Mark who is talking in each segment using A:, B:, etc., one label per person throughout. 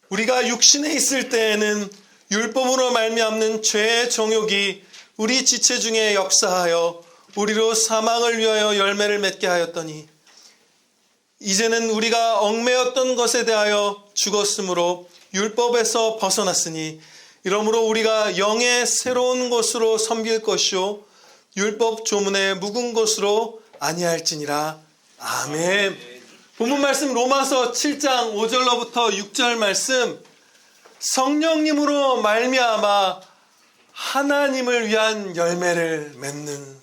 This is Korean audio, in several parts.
A: 우리가 육신에 있을 때에는 율법으로 말미암는 죄의 정욕이 우리 지체 중에 역사하여 우리로 사망을 위하여 열매를 맺게 하였더니 이제는 우리가 얽매였던 것에 대하여 죽었으므로 율법에서 벗어났으니 이러므로 우리가 영의 새로운 것으로 섬길 것이요 율법 조문의 묵은 것으로 아니할지니라. 아멘. 본문 말씀 로마서 7장 5절로부터 6절 말씀, 성령님으로 말미암아 하나님을 위한 열매를 맺는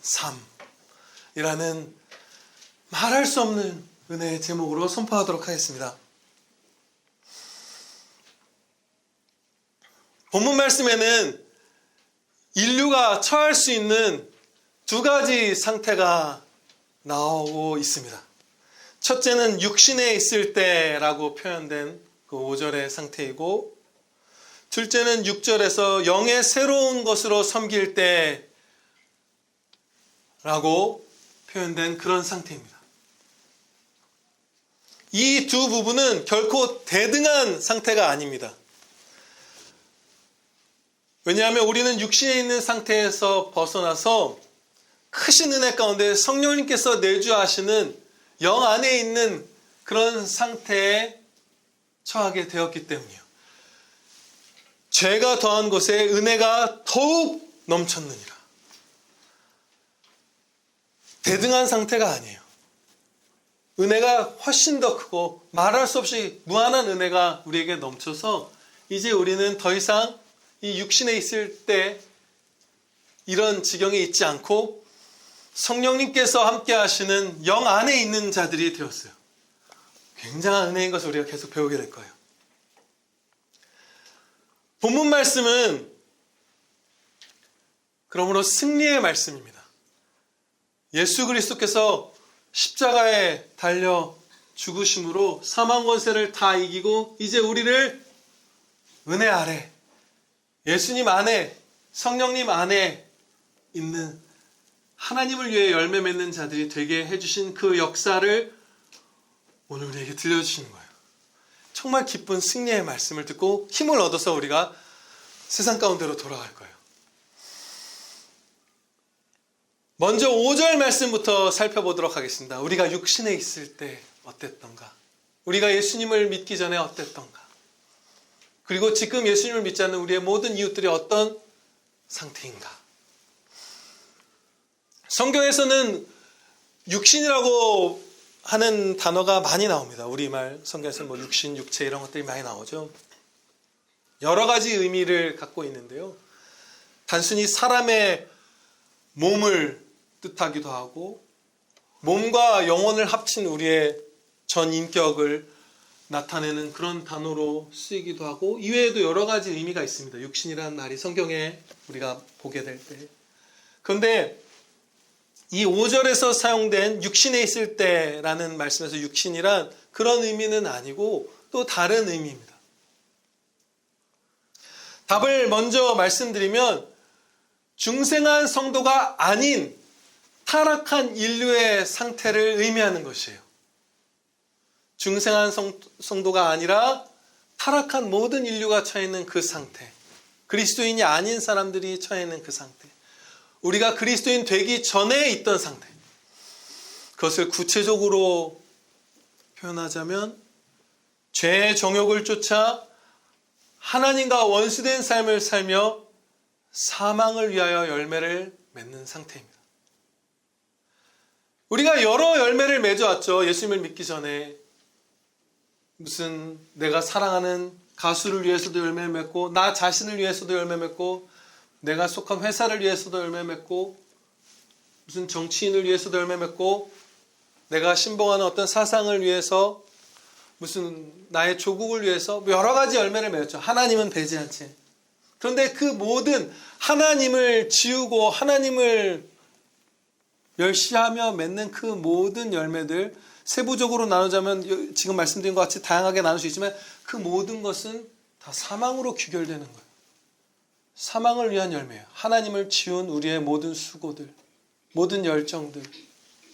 A: 삶이라는 말할 수 없는 은혜의 제목으로 선포하도록 하겠습니다. 본문 말씀에는 인류가 처할 수 있는 두 가지 상태가 나오고 있습니다. 첫째는 육신에 있을 때라고 표현된 그 5절의 상태이고, 둘째는 6절에서 영의 새로운 것으로 섬길 때라고 표현된 그런 상태입니다. 이 두 부분은 결코 대등한 상태가 아닙니다. 왜냐하면 우리는 육신에 있는 상태에서 벗어나서 크신 은혜 가운데 성령님께서 내주하시는 영 안에 있는 그런 상태에 처하게 되었기 때문이요. 죄가 더한 곳에 은혜가 더욱 넘쳤느니라. 대등한 상태가 아니에요. 은혜가 훨씬 더 크고 말할 수 없이 무한한 은혜가 우리에게 넘쳐서 이제 우리는 더 이상 이 육신에 있을 때 이런 지경에 있지 않고 성령님께서 함께 하시는 영 안에 있는 자들이 되었어요. 굉장한 은혜인 것을 우리가 계속 배우게 될 거예요. 본문 말씀은 그러므로 승리의 말씀입니다. 예수 그리스도께서 십자가에 달려 죽으심으로 사망 권세를 다 이기고 이제 우리를 은혜 아래, 예수님 안에, 성령님 안에 있는 하나님을 위해 열매 맺는 자들이 되게 해주신 그 역사를 오늘 우리에게 들려주시는 거예요. 정말 기쁜 승리의 말씀을 듣고 힘을 얻어서 우리가 세상 가운데로 돌아갈 거예요. 먼저 5절 말씀부터 살펴보도록 하겠습니다. 우리가 육신에 있을 때 어땠던가? 우리가 예수님을 믿기 전에 어땠던가? 그리고 지금 예수님을 믿지 않는 우리의 모든 이웃들이 어떤 상태인가? 성경에서는 육신이라고 하는 단어가 많이 나옵니다. 우리말 성경에서 뭐 육신, 육체 이런 것들이 많이 나오죠. 여러 가지 의미를 갖고 있는데요. 단순히 사람의 몸을 뜻하기도 하고 몸과 영혼을 합친 우리의 전 인격을 나타내는 그런 단어로 쓰이기도 하고 이외에도 여러 가지 의미가 있습니다. 육신이라는 말이 성경에 우리가 보게 될 때. 그런데 이 5절에서 사용된 육신에 있을 때라는 말씀에서 육신이란 그런 의미는 아니고 또 다른 의미입니다. 답을 먼저 말씀드리면 중생한 성도가 아닌 타락한 인류의 상태를 의미하는 것이에요. 중생한 성도가 아니라 타락한 모든 인류가 처해 있는 그 상태, 그리스도인이 아닌 사람들이 처해 있는 그 상태, 우리가 그리스도인 되기 전에 있던 상태, 그것을 구체적으로 표현하자면 죄의 정욕을 쫓아 하나님과 원수된 삶을 살며 사망을 위하여 열매를 맺는 상태입니다. 우리가 여러 열매를 맺어왔죠. 예수님을 믿기 전에 무슨 내가 사랑하는 가수를 위해서도 열매 맺고 나 자신을 위해서도 열매 맺고 내가 속한 회사를 위해서도 열매 맺고 무슨 정치인을 위해서도 열매 맺고 내가 신봉하는 어떤 사상을 위해서 무슨 나의 조국을 위해서 여러 가지 열매를 맺었죠. 하나님은 배제한 채. 그런데 그 모든 하나님을 지우고 하나님을 멸시하며 맺는 그 모든 열매들 세부적으로 나누자면 지금 말씀드린 것 같이 다양하게 나눌 수 있지만 그 모든 것은 다 사망으로 귀결되는 거예요. 사망을 위한 열매예요. 하나님을 지운 우리의 모든 수고들, 모든 열정들,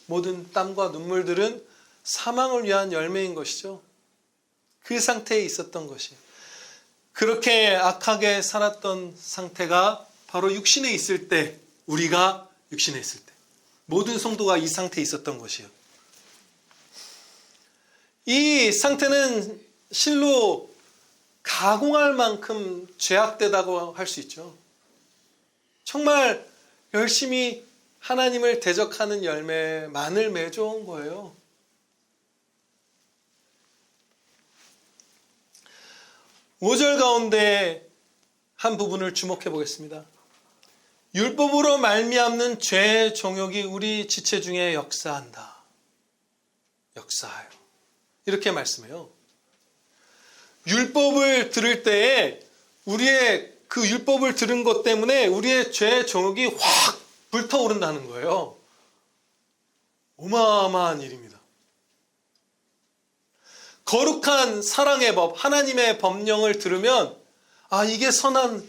A: 모든 땀과 눈물들은 사망을 위한 열매인 것이죠. 그 상태에 있었던 것이에요. 그렇게 악하게 살았던 상태가 바로 육신에 있을 때, 우리가 육신에 있을 때 모든 성도가 이 상태에 있었던 것이에요. 이 상태는 실로 가공할 만큼 죄악되다고 할 수 있죠. 정말 열심히 하나님을 대적하는 열매만을 맺어온 거예요. 오절 가운데 한 부분을 주목해 보겠습니다. 율법으로 말미암는 죄의 정욕이 우리 지체 중에 역사한다. 역사하여. 이렇게 말씀해요. 율법을 들을 때에 우리의 그 율법을 들은 것 때문에 우리의 죄의 정욕이 확 불타오른다는 거예요. 어마어마한 일입니다. 거룩한 사랑의 법, 하나님의 법령을 들으면 아, 이게 선한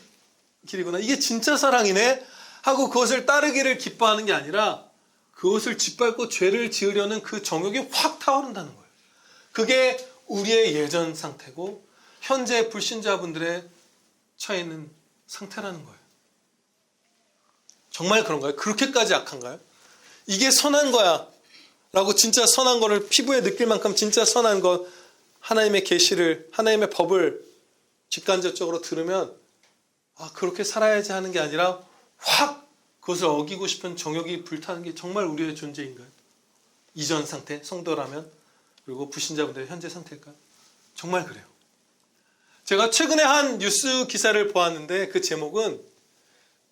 A: 길이구나. 이게 진짜 사랑이네 하고 그것을 따르기를 기뻐하는 게 아니라 그것을 짓밟고 죄를 지으려는 그 정욕이 확 타오른다는 거예요. 그게 우리의 예전 상태고 현재 불신자분들의 처해 있는 상태라는 거예요. 정말 그런가요? 그렇게까지 악한가요? 이게 선한 거야 라고 진짜 선한 거를 피부에 느낄 만큼 진짜 선한 것, 하나님의 계시를, 하나님의 법을 직간접적으로 들으면 아, 그렇게 살아야지 하는 게 아니라 확 그것을 어기고 싶은 정욕이 불타는 게 정말 우리의 존재인가요? 이전 상태, 성도라면, 그리고 불신자분들의 현재 상태일까요? 정말 그래요. 제가 최근에 한 뉴스 기사를 보았는데 그 제목은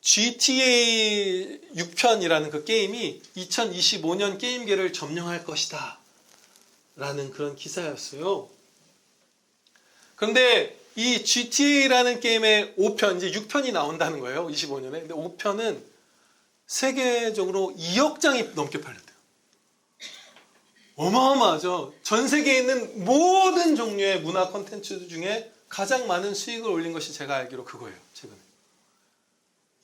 A: GTA 6편이라는 그 게임이 2025년 게임계를 점령할 것이다 라는 그런 기사였어요. 그런데 이 GTA라는 게임의 5편, 이제 6편이 나온다는 거예요. 25년에. 근데 5편은 세계적으로 2억 장이 넘게 팔렸대요. 어마어마하죠. 전 세계에 있는 모든 종류의 문화 콘텐츠 중에 가장 많은 수익을 올린 것이 제가 알기로 그거예요. 최근에.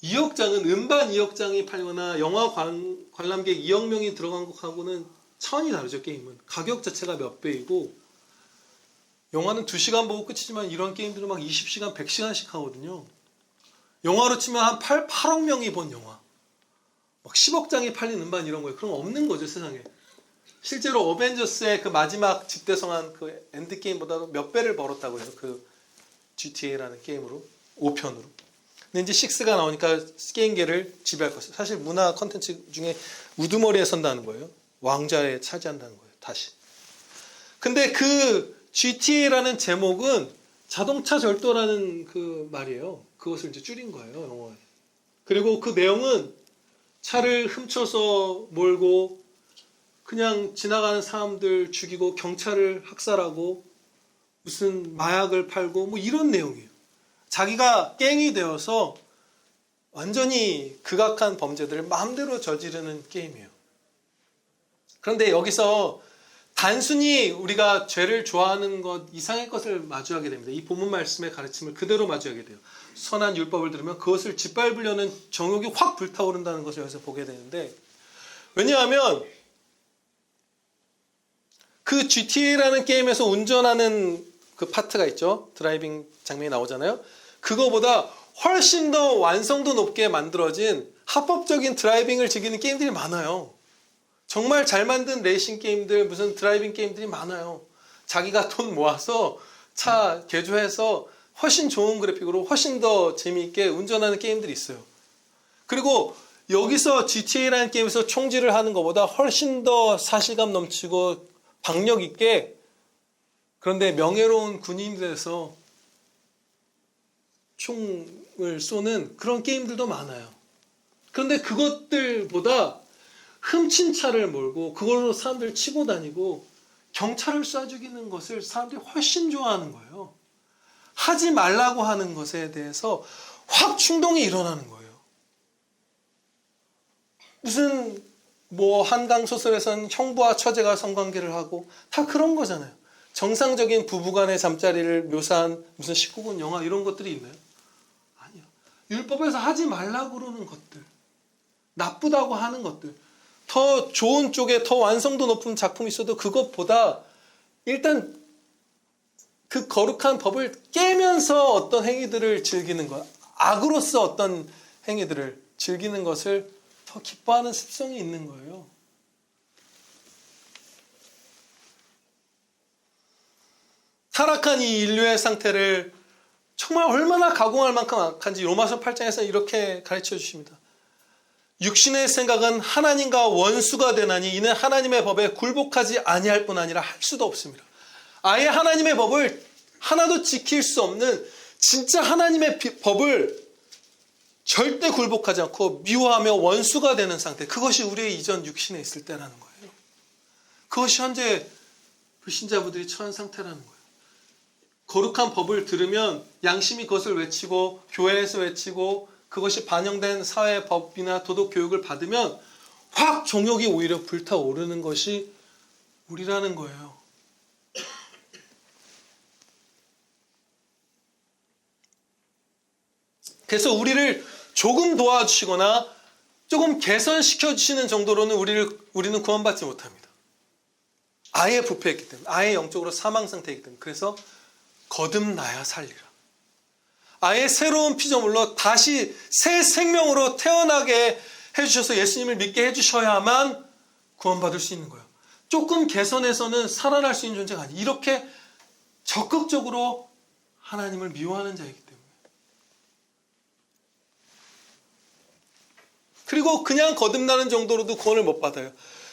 A: 2억 장은 음반 2억 장이 팔거나 영화 관람객 2억 명이 들어간 것하고는 차원이 다르죠. 게임은. 가격 자체가 몇 배이고 영화는 2시간 보고 끝이지만 이런 게임들은 막 20시간, 100시간씩 하거든요. 영화로 치면 한 8억 명이 본 영화. 막 10억 장이 팔린 음반 이런 거예요. 그런 거 없는 거죠, 세상에. 실제로 어벤져스의 그 마지막 집대성한 그 엔드게임보다도 몇 배를 벌었다고 해요. 그 GTA라는 게임으로. 5편으로. 근데 이제 6가 나오니까 게임계를 지배할 것이에요. 사실 문화 콘텐츠 중에 우두머리에 선다는 거예요. 왕좌에 차지한다는 거예요. 다시. 근데 그 GTA라는 제목은 자동차 절도라는 그 말이에요. 그것을 이제 줄인 거예요, 영어에. 그리고 그 내용은 차를 훔쳐서 몰고 그냥 지나가는 사람들 죽이고 경찰을 학살하고 무슨 마약을 팔고 뭐 이런 내용이에요. 자기가 갱이 되어서 완전히 극악한 범죄들을 마음대로 저지르는 게임이에요. 그런데 여기서 단순히 우리가 죄를 좋아하는 것 이상의 것을 마주하게 됩니다. 이 본문 말씀의 가르침을 그대로 마주하게 돼요. 선한 율법을 들으면 그것을 짓밟으려는 정욕이 확 불타오른다는 것을 여기서 보게 되는데, 왜냐하면 그 GTA라는 게임에서 운전하는 그 파트가 있죠. 드라이빙 장면이 나오잖아요. 그거보다 훨씬 더 완성도 높게 만들어진 합법적인 드라이빙을 즐기는 게임들이 많아요. 정말 잘 만든 레이싱 게임들, 무슨 드라이빙 게임들이 많아요. 자기가 돈 모아서 차 개조해서 훨씬 좋은 그래픽으로 훨씬 더 재미있게 운전하는 게임들이 있어요. 그리고 여기서 GTA라는 게임에서 총질을 하는 것보다 훨씬 더 사실감 넘치고 박력 있게, 그런데 명예로운 군인이 돼서 총을 쏘는 그런 게임들도 많아요. 그런데 그것들보다 훔친 차를 몰고 그걸로 사람들 치고 다니고 경찰을 쏴 죽이는 것을 사람들이 훨씬 좋아하는 거예요. 하지 말라고 하는 것에 대해서 확 충동이 일어나는 거예요. 무슨 뭐 한강 소설에서는 형부와 처제가 성관계를 하고 다 그런 거잖아요. 정상적인 부부간의 잠자리를 묘사한 무슨 19금 영화 이런 것들이 있나요? 아니요. 율법에서 하지 말라고 그러는 것들, 나쁘다고 하는 것들, 더 좋은 쪽에 더 완성도 높은 작품이 있어도 그것보다 일단 그 거룩한 법을 깨면서 어떤 행위들을 즐기는 것, 악으로서 어떤 행위들을 즐기는 것을 더 기뻐하는 습성이 있는 거예요. 타락한 이 인류의 상태를 정말 얼마나 가공할 만큼 악한지 로마서 8장에서 이렇게 가르쳐 주십니다. 육신의 생각은 하나님과 원수가 되나니 이는 하나님의 법에 굴복하지 아니할 뿐 아니라 할 수도 없습니다. 아예 하나님의 법을 하나도 지킬 수 없는 진짜 하나님의 법을 절대 굴복하지 않고 미워하며 원수가 되는 상태, 그것이 우리의 이전 육신에 있을 때라는 거예요. 그것이 현재 불신자분들이 처한 상태라는 거예요. 거룩한 법을 들으면 양심이 그것을 외치고 교회에서 외치고 그것이 반영된 사회 법이나 도덕 교육을 받으면 확 정욕이 오히려 불타오르는 것이 우리라는 거예요. 그래서 우리를 조금 도와주시거나 조금 개선시켜 주시는 정도로는 우리는 구원받지 못합니다. 아예 부패했기 때문에, 아예 영적으로 사망 상태이기 때문에. 그래서 거듭나야 살리라. 아예 새로운 피조물로 다시 새 생명으로 태어나게 해주셔서 예수님을 믿게 해주셔야만 구원받을 수 있는 거예요. 조금 개선해서는 살아날 수 있는 존재가 아니에요. 이렇게 적극적으로 하나님을 미워하는 자이기 때문에. 그리고 그냥 거듭나는 정도로도 구원을 못 받아요.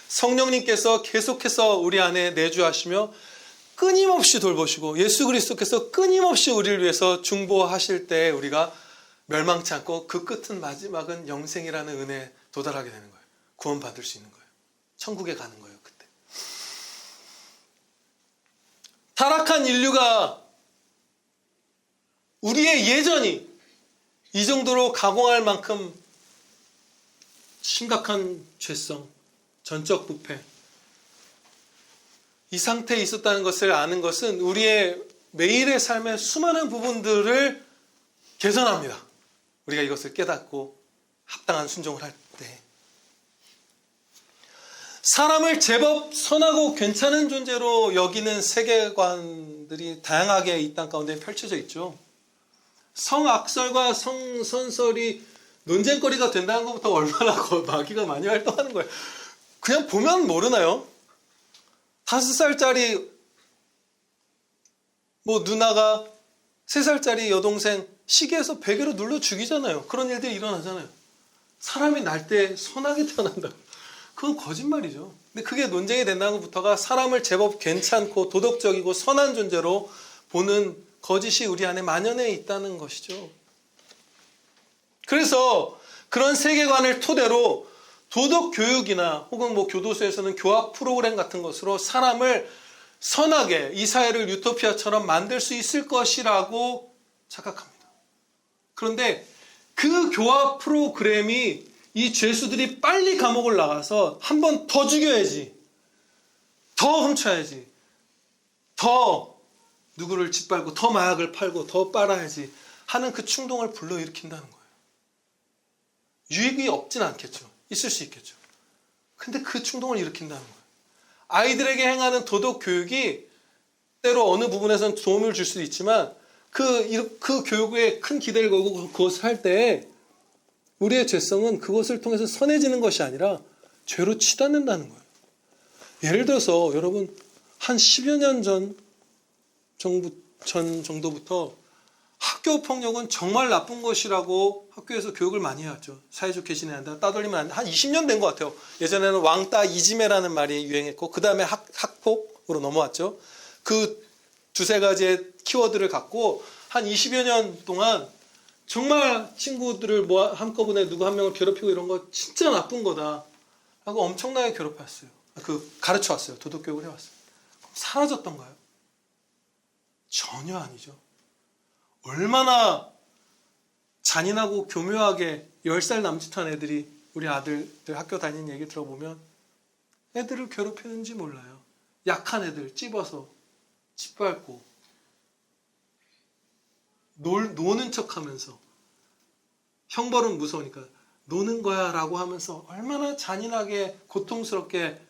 A: 성령님께서 계속해서 우리 안에 내주하시며 끊임없이 돌보시고 예수 그리스도께서 끊임없이 우리를 위해서 중보하실 때 우리가 멸망치 않고 그 끝은 마지막은 영생이라는 은혜에 도달하게 되는 거예요. 구원받을 수 있는 거예요. 천국에 가는 거예요. 그때. 타락한 인류가 우리의 예전이 이 정도로 가공할 만큼 심각한 죄성, 전적 부패, 이 상태에 있었다는 것을 아는 것은 우리의 매일의 삶의 수많은 부분들을 개선합니다. 우리가 이것을 깨닫고 합당한 순종을 할 때. 사람을 제법 선하고 괜찮은 존재로 여기는 세계관들이 다양하게 이 땅 가운데 펼쳐져 있죠. 성악설과 성선설이 논쟁거리가 된다는 것부터 얼마나 마귀가 많이 활동하는 거예요. 그냥 보면 모르나요? 5살짜리 누나가 3살짜리 여동생 시계에서 베개로 눌러 죽이잖아요. 그런 일들이 일어나잖아요. 사람이 날 때 선하게 태어난다. 그건 거짓말이죠. 근데 그게 논쟁이 된다는 것부터가 사람을 제법 괜찮고 도덕적이고 선한 존재로 보는 거짓이 우리 안에 만연해 있다는 것이죠. 그래서 그런 세계관을 토대로 도덕 교육이나 혹은 교도소에서는 교학 프로그램 같은 것으로 사람을 선하게 이 사회를 유토피아처럼 만들 수 있을 것이라고 착각합니다. 그런데 그 교학 프로그램이 이 죄수들이 빨리 감옥을 나가서 한 번 더 죽여야지, 더 훔쳐야지, 더 누구를 짓밟고 더 마약을 팔고 더 빨아야지 하는 그 충동을 불러일으킨다는 거예요. 유익이 없진 않겠죠. 있을 수 있겠죠. 근데 그 충동을 일으킨다는 거예요. 아이들에게 행하는 도덕 교육이 때로 어느 부분에서는 도움을 줄 수도 있지만 그 교육에 큰 기대를 걸고 그것을 할 때 우리의 죄성은 그것을 통해서 선해지는 것이 아니라 죄로 치닫는다는 거예요. 예를 들어서 여러분 한 10여 년 전 정도부터 학교 폭력은 정말 나쁜 것이라고 학교에서 교육을 많이 해왔죠. 사회좋게 지내야 한다. 따돌리면 안 돼. 한 20년 된 것 같아요. 예전에는 왕따 이지매라는 말이 유행했고 그 다음에 학폭으로 넘어왔죠. 그 두세 가지의 키워드를 갖고 한 20여 년 동안 정말 친구들을 한꺼번에 누구 한 명을 괴롭히고 이런 거 진짜 나쁜 거다 하고 엄청나게 괴롭혔어요. 가르쳐왔어요. 도덕교육을 해왔어요. 그럼 사라졌던가요? 전혀 아니죠. 얼마나 잔인하고 교묘하게 10살 남짓한 애들이 우리 아들들 학교 다니는 얘기 들어보면 애들을 괴롭히는지 몰라요. 약한 애들 찝어서 짓밟고 노는 척하면서 형벌은 무서우니까 노는 거야 라고 하면서 얼마나 잔인하게 고통스럽게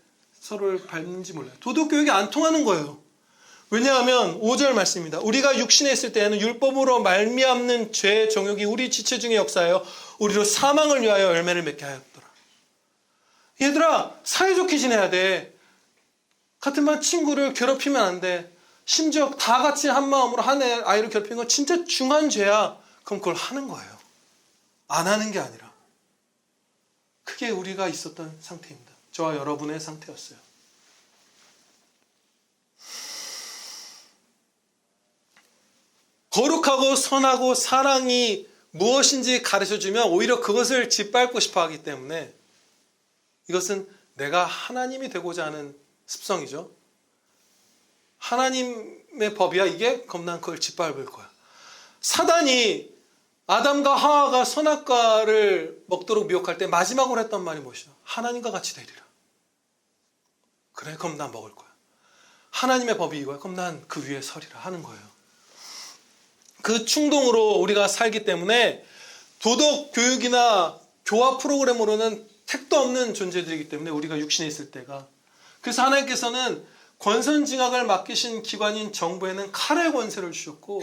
A: 서로를 밟는지 몰라요. 도덕교육이 안 통하는 거예요. 왜냐하면 5절 말씀입니다. 우리가 육신에 있을 때에는 율법으로 말미암는 죄의 정욕이 우리 지체 중에 역사하여 우리로 사망을 위하여 열매를 맺게 하였더라. 얘들아, 사이좋게 지내야 돼. 같은 반 친구를 괴롭히면 안 돼. 심지어 다 같이 한 마음으로 한 아이를 괴롭히는 건 진짜 중한 죄야. 그럼 그걸 하는 거예요. 안 하는 게 아니라. 그게 우리가 있었던 상태입니다. 저와 여러분의 상태였어요. 거룩하고 선하고 사랑이 무엇인지 가르쳐주면 오히려 그것을 짓밟고 싶어 하기 때문에 이것은 내가 하나님이 되고자 하는 습성이죠. 하나님의 법이야 이게? 그럼 난 그걸 짓밟을 거야. 사단이 아담과 하와가 선악과를 먹도록 미혹할 때 마지막으로 했던 말이 무엇이죠? 하나님과 같이 되리라. 그래, 그럼 난 먹을 거야. 하나님의 법이 이거야. 그럼 난 그 위에 서리라 하는 거예요. 그 충동으로 우리가 살기 때문에 도덕 교육이나 교화 프로그램으로는 택도 없는 존재들이기 때문에 우리가 육신에 있을 때가. 그래서 하나님께서는 권선징악을 맡기신 기관인 정부에는 칼의 권세를 주셨고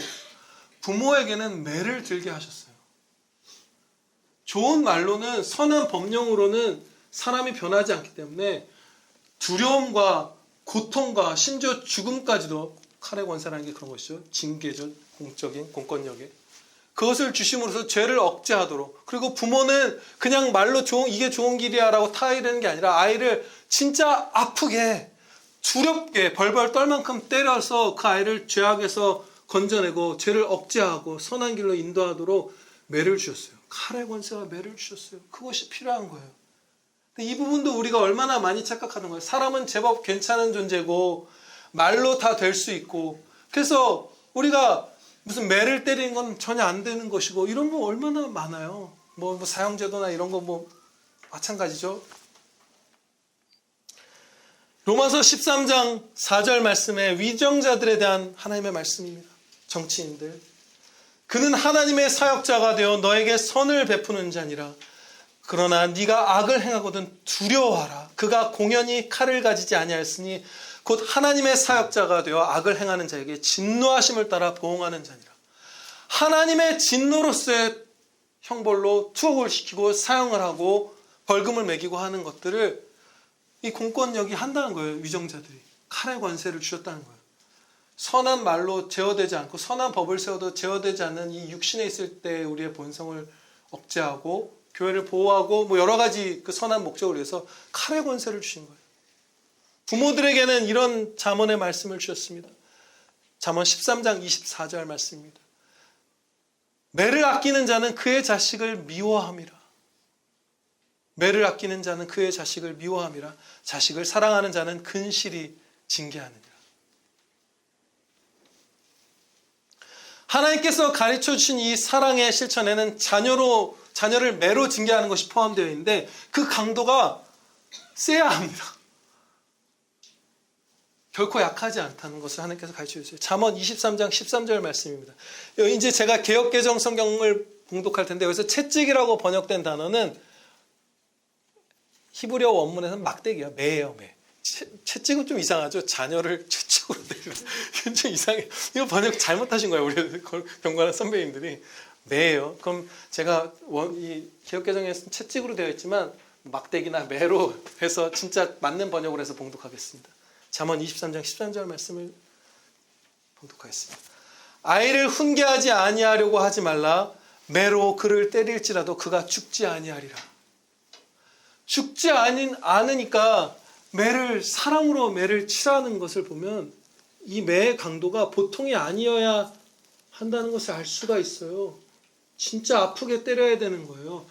A: 부모에게는 매를 들게 하셨어요. 좋은 말로는 선한 법령으로는 사람이 변하지 않기 때문에 두려움과 고통과 심지어 죽음까지도 칼의 권세라는 게 그런 것이죠. 징계죠. 공적인 공권력에. 그것을 주심으로써 죄를 억제하도록. 그리고 부모는 그냥 말로 이게 좋은 길이야 라고 타이르는 게 아니라 아이를 진짜 아프게 두렵게 벌벌 떨 만큼 때려서 그 아이를 죄악에서 건져내고 죄를 억제하고 선한 길로 인도하도록 매를 주셨어요. 칼의 권세와 매를 주셨어요. 그것이 필요한 거예요. 근데 이 부분도 우리가 얼마나 많이 착각하는 거예요. 사람은 제법 괜찮은 존재고 말로 다 될 수 있고 그래서 우리가 무슨 매를 때리는 건 전혀 안 되는 것이고 이런 거 얼마나 많아요. 뭐 사형제도나 이런 거 뭐 마찬가지죠. 로마서 13장 4절 말씀에 위정자들에 대한 하나님의 말씀입니다. 정치인들. 그는 하나님의 사역자가 되어 너에게 선을 베푸는 자니라. 그러나 네가 악을 행하거든 두려워하라. 그가 공연히 칼을 가지지 아니하였으니 곧 하나님의 사역자가 되어 악을 행하는 자에게 진노하심을 따라 보응하는 자니라. 하나님의 진노로서의 형벌로 투옥을 시키고 사형을 하고 벌금을 매기고 하는 것들을 이 공권력이 한다는 거예요. 위정자들이. 칼의 권세를 주셨다는 거예요. 선한 말로 제어되지 않고 선한 법을 세워도 제어되지 않는 이 육신에 있을 때 우리의 본성을 억제하고 교회를 보호하고 뭐 여러 가지 그 선한 목적을 위해서 칼의 권세를 주신 거예요. 부모들에게는 이런 잠언의 말씀을 주셨습니다. 잠언 13장 24절 말씀입니다. 매를 아끼는 자는 그의 자식을 미워함이라. 매를 아끼는 자는 그의 자식을 미워함이라. 자식을 사랑하는 자는 근실히 징계하느니라. 하나님께서 가르쳐 주신 이 사랑의 실천에는 자녀를 매로 징계하는 것이 포함되어 있는데 그 강도가 세야 합니다. 결코 약하지 않다는 것을 하나님께서 가르쳐 주세요. 잠언 23장 13절 말씀입니다. 이제 제가 개역개정 성경을 봉독할 텐데 여기서 채찍이라고 번역된 단어는 히브리어 원문에서는 막대기야. 매예요. 매. 채찍은 좀 이상하죠. 자녀를 채찍으로 때리는. 이건 좀 이상해. 이거 번역 잘못하신 거예요. 우리 경관한 선배님들이. 매예요. 그럼 제가 이 개역개정에서는 채찍으로 되어 있지만 막대기나 매로 해서 진짜 맞는 번역을 해서 봉독하겠습니다. 잠언 23장 13절 말씀을 봉독하겠습니다. 아이를 훈계하지 아니하려고 하지 말라. 매로 그를 때릴지라도 그가 죽지 아니하리라. 죽지 않으니까 사랑으로 매를 치라는 것을 보면 이 매의 강도가 보통이 아니어야 한다는 것을 알 수가 있어요. 진짜 아프게 때려야 되는 거예요.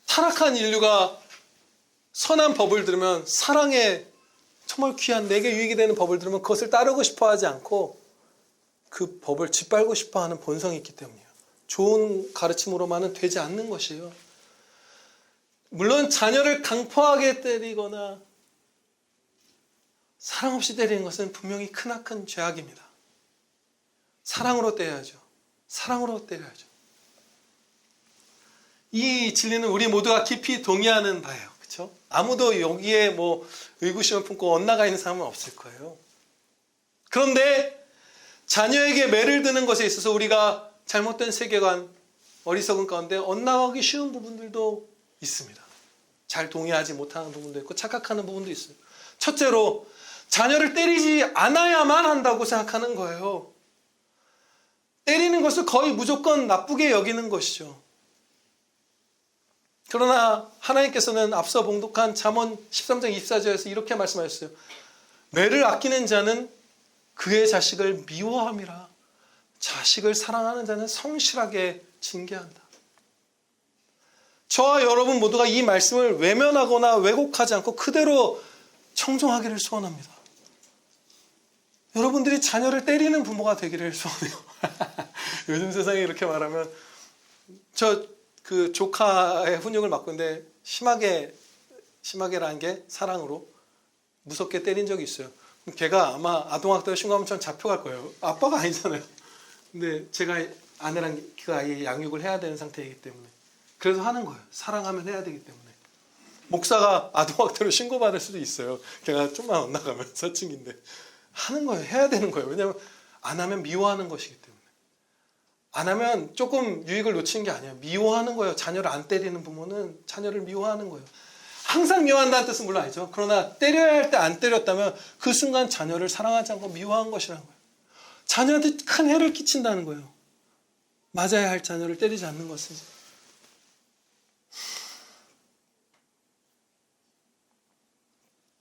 A: 타락한 인류가 선한 법을 들으면 사랑에 정말 귀한 내게 유익이 되는 법을 들으면 그것을 따르고 싶어 하지 않고 그 법을 짓밟고 싶어 하는 본성이 있기 때문이에요. 좋은 가르침으로만은 되지 않는 것이에요. 물론 자녀를 강포하게 때리거나 사랑 없이 때리는 것은 분명히 크나큰 죄악입니다. 사랑으로 때려야죠. 사랑으로 때려야죠. 이 진리는 우리 모두가 깊이 동의하는 바예요. 그렇죠? 그렇죠? 아무도 여기에 뭐 의구심을 품고 엇나가 있는 사람은 없을 거예요. 그런데 자녀에게 매를 드는 것에 있어서 우리가 잘못된 세계관, 어리석은 가운데 엇나가기 쉬운 부분들도 있습니다. 잘 동의하지 못하는 부분도 있고 착각하는 부분도 있어요. 첫째로 자녀를 때리지 않아야만 한다고 생각하는 거예요. 때리는 것을 거의 무조건 나쁘게 여기는 것이죠. 그러나 하나님께서는 앞서 봉독한 잠언 13장 24절에서 이렇게 말씀하셨어요. 매를 아끼는 자는 그의 자식을 미워함이라. 자식을 사랑하는 자는 성실하게 징계한다. 저와 여러분 모두가 이 말씀을 외면하거나 왜곡하지 않고 그대로 청종하기를 소원합니다. 여러분들이 자녀를 때리는 부모가 되기를 소원해요. 요즘 세상에 이렇게 말하면 그 조카의 훈육을 맡고 있는데 심하게라는 게 사랑으로 무섭게 때린 적이 있어요. 걔가 아마 아동학대에 신고하면 전 잡혀갈 거예요. 아빠가 아니잖아요. 근데 제가 아내랑 그 아이 양육을 해야 되는 상태이기 때문에 그래서 하는 거예요. 사랑하면 해야 되기 때문에. 목사가 아동학대로 신고받을 수도 있어요. 걔가 좀만 엇나가면 서칭인데 하는 거예요. 해야 되는 거예요. 왜냐하면 안 하면 미워하는 것이기 때문에. 안 하면 조금 유익을 놓치는 게 아니에요. 미워하는 거예요. 자녀를 안 때리는 부모는 자녀를 미워하는 거예요. 항상 미워한다는 뜻은 물론 아니죠. 그러나 때려야 할 때 안 때렸다면 그 순간 자녀를 사랑하지 않고 미워한 것이라는 거예요. 자녀한테 큰 해를 끼친다는 거예요. 맞아야 할 자녀를 때리지 않는 것은.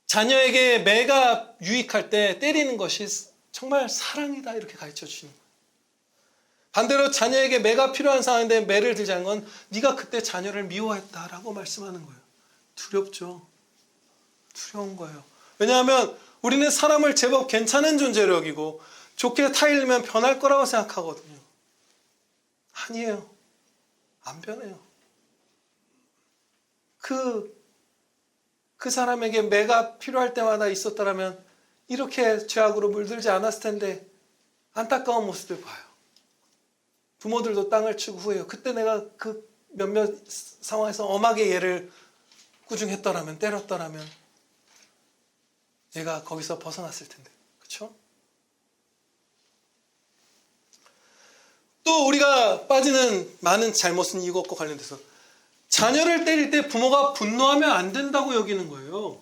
A: 자녀에게 매가 유익할 때 때리는 것이 정말 사랑이다 이렇게 가르쳐 주시는 거예요. 반대로 자녀에게 매가 필요한 상황인데 매를 들지 않은 건 네가 그때 자녀를 미워했다라고 말씀하는 거예요. 두렵죠. 두려운 거예요. 왜냐하면 우리는 사람을 제법 괜찮은 존재로 여기고 좋게 타일리면 변할 거라고 생각하거든요. 아니에요. 안 변해요. 그 사람에게 매가 필요할 때마다 있었더라면 이렇게 죄악으로 물들지 않았을 텐데 안타까운 모습을 봐요. 부모들도 땅을 치고 후회해요. 그때 내가 그 몇몇 상황에서 엄하게 얘를 꾸중했더라면, 때렸더라면 얘가 거기서 벗어났을 텐데. 그렇죠? 또 우리가 빠지는 많은 잘못은 이것과 관련돼서 자녀를 때릴 때 부모가 분노하면 안 된다고 여기는 거예요.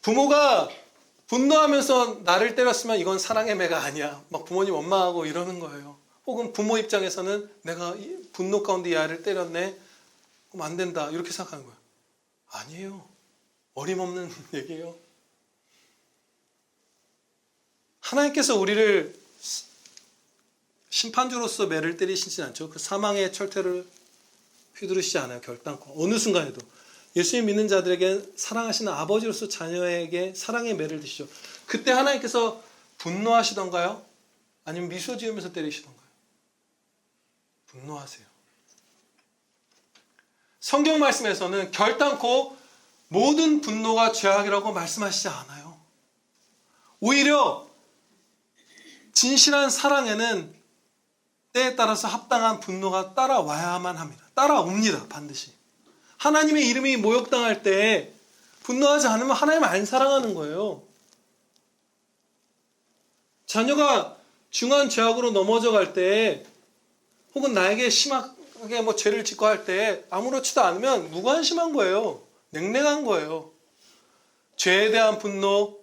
A: 부모가 분노하면서 나를 때렸으면 이건 사랑의 매가 아니야. 막 부모님 원망하고 이러는 거예요. 혹은 부모 입장에서는 내가 분노 가운데 이 아이를 때렸네. 그럼 안 된다. 이렇게 생각하는 거예요. 아니에요. 어림없는 얘기예요. 하나님께서 우리를 심판주로서 매를 때리시진 않죠. 그 사망의 철퇴를 휘두르시지 않아요. 결단코. 어느 순간에도. 예수님 믿는 자들에게 사랑하시는 아버지로서 자녀에게 사랑의 매를 드시죠. 그때 하나님께서 분노하시던가요? 아니면 미소 지으면서 때리시던가요? 분노하세요. 성경 말씀에서는 결단코 모든 분노가 죄악이라고 말씀하시지 않아요. 오히려 진실한 사랑에는 때에 따라서 합당한 분노가 따라와야만 합니다. 따라옵니다. 반드시. 하나님의 이름이 모욕당할 때 분노하지 않으면 하나님을 안 사랑하는 거예요. 자녀가 중한 죄악으로 넘어져 갈 때 혹은 나에게 심하게 죄를 짓고 할 때 아무렇지도 않으면 무관심한 거예요. 냉랭한 거예요. 죄에 대한 분노,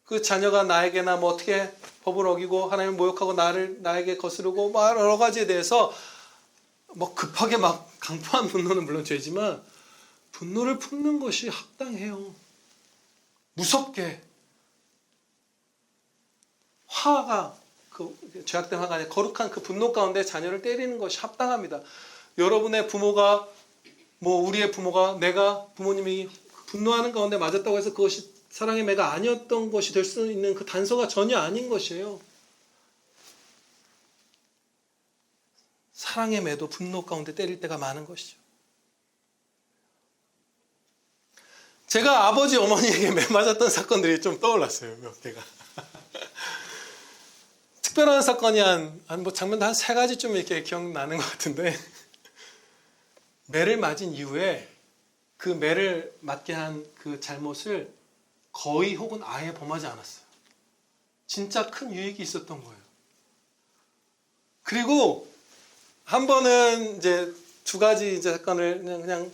A: 그 자녀가 나에게나 어떻게 법을 어기고 하나님을 모욕하고 나에게 거스르고 여러 가지에 대해서 급하게 강포한 분노는 물론 죄지만 분노를 품는 것이 합당해요. 무섭게 화가 죄악된 화가 아니라 거룩한 그 분노 가운데 자녀를 때리는 것이 합당합니다. 여러분의 부모가 우리의 부모가 내가 부모님이 분노하는 가운데 맞았다고 해서 그것이 사랑의 매가 아니었던 것이 될 수 있는 그 단서가 전혀 아닌 것이에요. 사랑의 매도 분노 가운데 때릴 때가 많은 것이죠. 제가 아버지 어머니에게 매 맞았던 사건들이 좀 떠올랐어요. 몇 개가. 특별한 사건이 장면도 한 3가지 좀 이렇게 기억나는 것 같은데 매를 맞은 이후에 그 매를 맞게 한 그 잘못을 거의 혹은 아예 범하지 않았어요. 진짜 큰 유익이 있었던 거예요. 그리고 한 번은 이제 두 가지 이제 사건을 그냥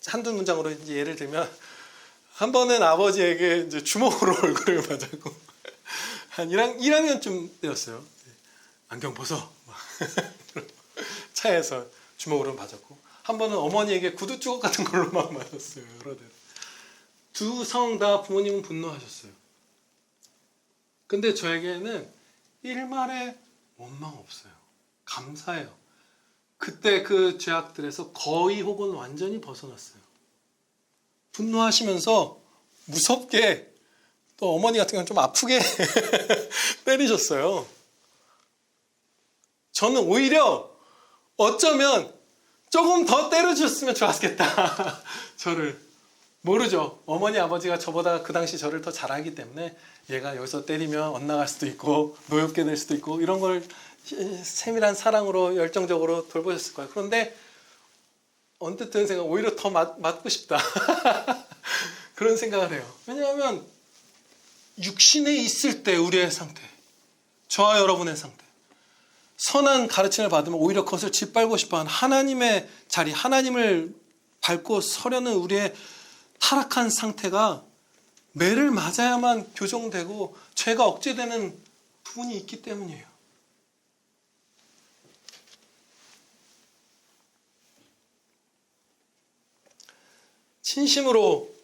A: 한두 문장으로 이제 예를 들면, 한 번은 아버지에게 이제 주먹으로 얼굴을 맞았고, 한 1학년쯤 되었어요. 안경 벗어. 막 차에서 주먹으로 맞았고, 한 번은 어머니에게 구두 주걱 같은 걸로 막 맞았어요. 여러 대. 두 성 다 부모님은 분노하셨어요. 근데 저에게는 일말의 원망 없어요. 감사해요. 그때 그 죄악들에서 거의 혹은 완전히 벗어났어요. 분노하시면서 무섭게, 또 어머니 같은 경우는 좀 아프게 때리셨어요. 저는 오히려 어쩌면 조금 더 때려주셨으면 좋았겠다. 저를. 모르죠. 어머니 아버지가 저보다 그 당시 저를 더 잘 알기 때문에 얘가 여기서 때리면 엇나갈 수도 있고 노엽게 될 수도 있고 이런 걸 세밀한 사랑으로 열정적으로 돌보셨을 거예요. 그런데 언뜻 드는 생각, 오히려 더 맞고 싶다. 그런 생각을 해요. 왜냐하면 육신에 있을 때 우리의 상태, 저와 여러분의 상태, 선한 가르침을 받으면 오히려 그것을 짓밟고 싶어하는 하나님의 자리, 하나님을 밟고 서려는 우리의 타락한 상태가 매를 맞아야만 교정되고 죄가 억제되는 부분이 있기 때문이에요. 진심으로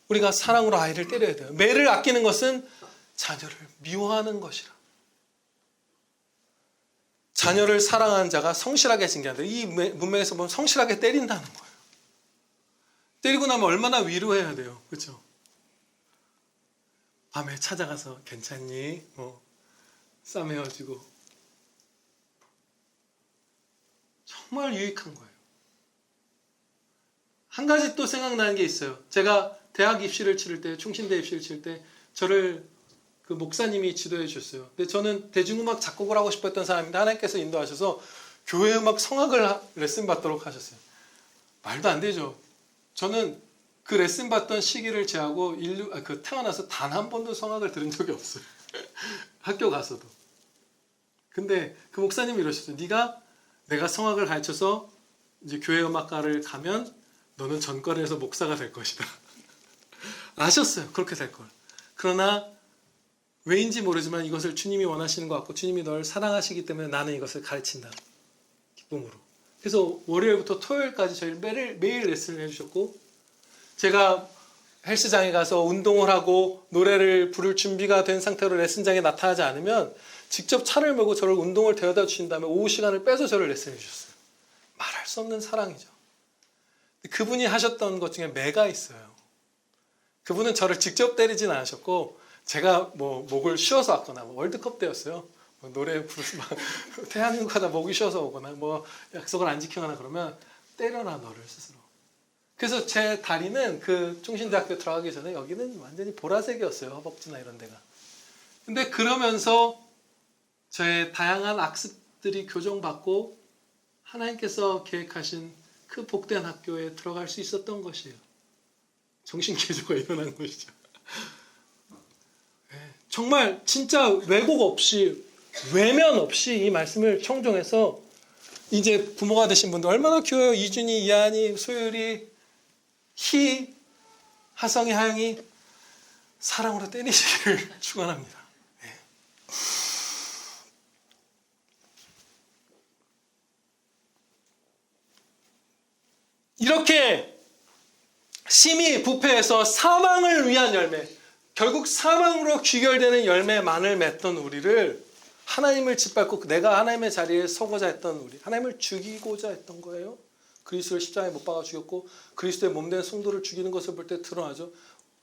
A: 우리가 사랑으로 아이를 때려야 돼요. 매를 아끼는 것은 자녀를 미워하는 것이라. 자녀를 사랑하는 자가 성실하게 징계한다. 이 문맥에서 보면 성실하게 때린다는 거예요. 때리고 나면 얼마나 위로해야 돼요. 그렇죠? 밤에 찾아가서 괜찮니? 싸매어지고. 정말 유익한 거예요. 한 가지 또 생각나는 게 있어요. 제가 대학 입시를 치를 때, 충신대 입시를 치를 때 저를 그 목사님이 지도해 주셨어요. 근데 저는 대중음악 작곡을 하고 싶어 했던 사람인데 하나님께서 인도하셔서 교회음악 성악을 레슨 받도록 하셨어요. 말도 안 되죠. 저는 그 레슨 받던 시기를 제하고 태어나서 단 한 번도 성악을 들은 적이 없어요. 학교 가서도. 근데 그 목사님이 이러셨어요. 내가 성악을 가르쳐서 이제 교회 음악과를 가면 너는 전과에서 목사가 될 것이다. 아셨어요. 그렇게 될 걸. 그러나 왜인지 모르지만 이것을 주님이 원하시는 것 같고 주님이 널 사랑하시기 때문에 나는 이것을 가르친다. 기쁨으로. 그래서 월요일부터 토요일까지 저희를 매일 레슨을 해주셨고, 제가 헬스장에 가서 운동을 하고 노래를 부를 준비가 된 상태로 레슨장에 나타나지 않으면 직접 차를 몰고 저를 운동을 데려다 주신 다음에 오후 시간을 빼서 저를 레슨해 주셨어요. 말할 수 없는 사랑이죠. 그분이 하셨던 것 중에 매가 있어요. 그분은 저를 직접 때리진 않으셨고, 제가 목을 쉬어서 왔거나, 월드컵 때였어요. 노래 부르서 대한민국 하다 목이 쉬어서 오거나, 약속을 안 지키거나 그러면 때려라, 너를 스스로. 그래서 제 다리는 그 충신대학교 들어가기 전에 여기는 완전히 보라색이었어요. 허벅지나 이런 데가. 근데 그러면서 저의 다양한 악습들이 교정받고 하나님께서 계획하신 그 복된 학교에 들어갈 수 있었던 것이에요. 정신개조가 일어난 것이죠. 정말 진짜 왜곡 없이, 외면 없이 이 말씀을 청종해서 이제 부모가 되신 분들 얼마나 귀여워요. 이준이, 이한이, 소율이, 하성이, 하영이 사랑으로 때리시기를 축원합니다. 이렇게 심히 부패해서 사망을 위한 열매, 결국 사망으로 귀결되는 열매만을 맺던 우리를 하나님을 짓밟고 내가 하나님의 자리에 서고자 했던 우리, 하나님을 죽이고자 했던 거예요. 그리스도를 십자가에 못 박아 죽였고 그리스도의 몸된 성도를 죽이는 것을 볼 때 드러나죠.